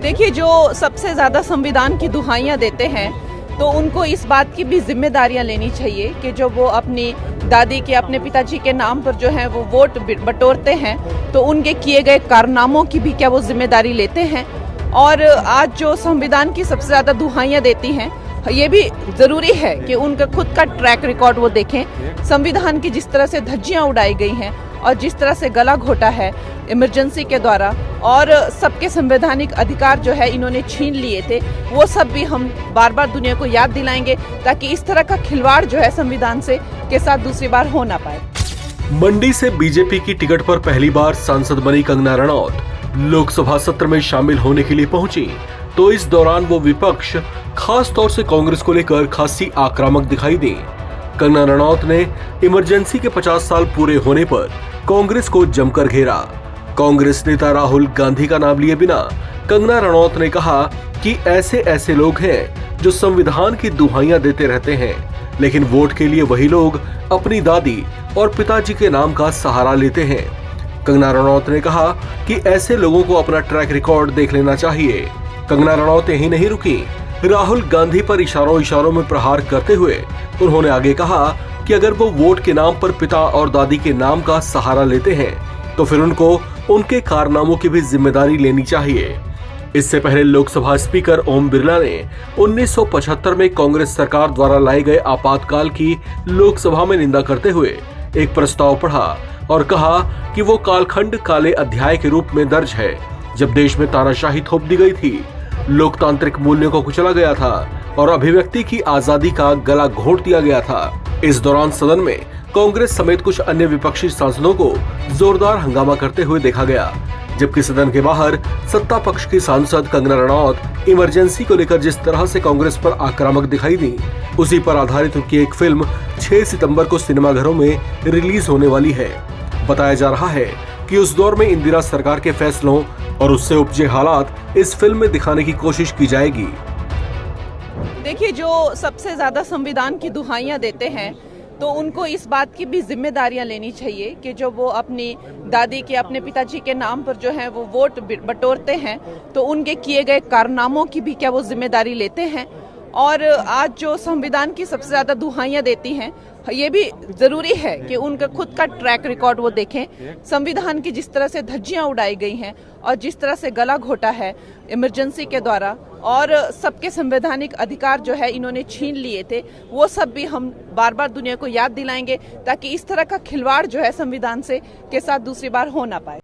देखिए, जो सबसे ज़्यादा संविधान की दुहाइयाँ देते हैं तो उनको इस बात की भी जिम्मेदारियां लेनी चाहिए कि जो वो अपनी दादी के, अपने पिताजी के नाम पर जो है वो वोट बटोरते हैं तो उनके किए गए कारनामों की भी क्या वो जिम्मेदारी लेते हैं। और आज जो संविधान की सबसे ज़्यादा दुहाइयाँ देती हैं, ये भी ज़रूरी है कि उनका खुद का ट्रैक रिकॉर्ड वो देखें। संविधान की जिस तरह से धज्जियाँ उड़ाई गई हैं और जिस तरह से गला घोटा है इमरजेंसी के द्वारा और सबके संवैधानिक अधिकार जो है इन्होंने छीन लिए थे, वो सब भी हम बार बार दुनिया को याद दिलाएंगे ताकि इस तरह का खिलवाड़ जो है संविधान से के साथ दूसरी बार हो ना पाए। मंडी से बीजेपी की टिकट पर पहली बार सांसद बनी कंगना रनौत लोकसभा सत्र में शामिल होने के लिए पहुंची, तो इस दौरान वो विपक्ष खास तौर से कांग्रेस को लेकर खासी आक्रामक दिखाई दी। कंगना रनौत ने इमरजेंसी के 50 साल पूरे होने पर कांग्रेस को जमकर घेरा। कांग्रेस नेता राहुल गांधी का नाम लिए बिना कंगना रनौत ने कहा कि ऐसे लोग हैं जो संविधान की दुहाइयां देते रहते हैं, लेकिन वोट के लिए वही लोग अपनी दादी और पिताजी के नाम का सहारा लेते हैं। कंगना रनौत ने कहा कि ऐसे लोगों को अपना ट्रैक रिकॉर्ड देख लेना चाहिए। कंगना रनौत यहीं नहीं रुकी, राहुल गांधी पर इशारों में प्रहार करते हुए उन्होंने आगे कहा कि अगर वो वोट के नाम पर पिता और दादी के नाम का सहारा लेते हैं तो फिर उनको उनके कारनामों की भी जिम्मेदारी लेनी चाहिए। इससे पहले लोकसभा स्पीकर ओम बिरला ने 1975 में कांग्रेस सरकार द्वारा लाए गए आपातकाल की लोकसभा में निंदा करते हुए एक प्रस्ताव पढ़ा और कहा कि वो कालखंड काले अध्याय के रूप में दर्ज है, जब देश में तानाशाही थोप दी गई थी, लोकतांत्रिक मूल्यों को कुचला गया था और अभिव्यक्ति की आजादी का गला घोंट दिया गया था। इस दौरान सदन में कांग्रेस समेत कुछ अन्य विपक्षी सांसदों को जोरदार हंगामा करते हुए देखा गया, जबकि सदन के बाहर सत्ता पक्ष की सांसद कंगना रनौत इमरजेंसी को लेकर जिस तरह से कांग्रेस पर आक्रामक दिखाई दी, उसी पर आधारित उनकी एक फिल्म 6 सितंबर को सिनेमाघरों में रिलीज होने वाली है। बताया जा रहा है कि उस दौर में इंदिरा सरकार के फैसलों और उससे उपजे हालात इस फिल्म में दिखाने की कोशिश की जाएगी। देखिए, जो सबसे ज्यादा संविधान की दुहाइयां देते हैं तो उनको इस बात की भी जिम्मेदारियां लेनी चाहिए कि जो वो अपनी दादी के, अपने पिताजी के नाम पर जो है वो वोट बटोरते हैं तो उनके किए गए कारनामों की भी क्या वो जिम्मेदारी लेते हैं। और आज जो संविधान की सबसे ज्यादा दुहाइयां देती हैं, ये भी जरूरी है कि उनका खुद का ट्रैक रिकॉर्ड वो देखें। संविधान की जिस तरह से धज्जियां उड़ाई गई हैं और जिस तरह से गला घोटा है इमरजेंसी के द्वारा और सबके संवैधानिक अधिकार जो है इन्होंने छीन लिए थे, वो सब भी हम बार बार दुनिया को याद दिलाएंगे ताकि इस तरह का खिलवाड़ जो है संविधान से के साथ दूसरी बार हो ना पाए।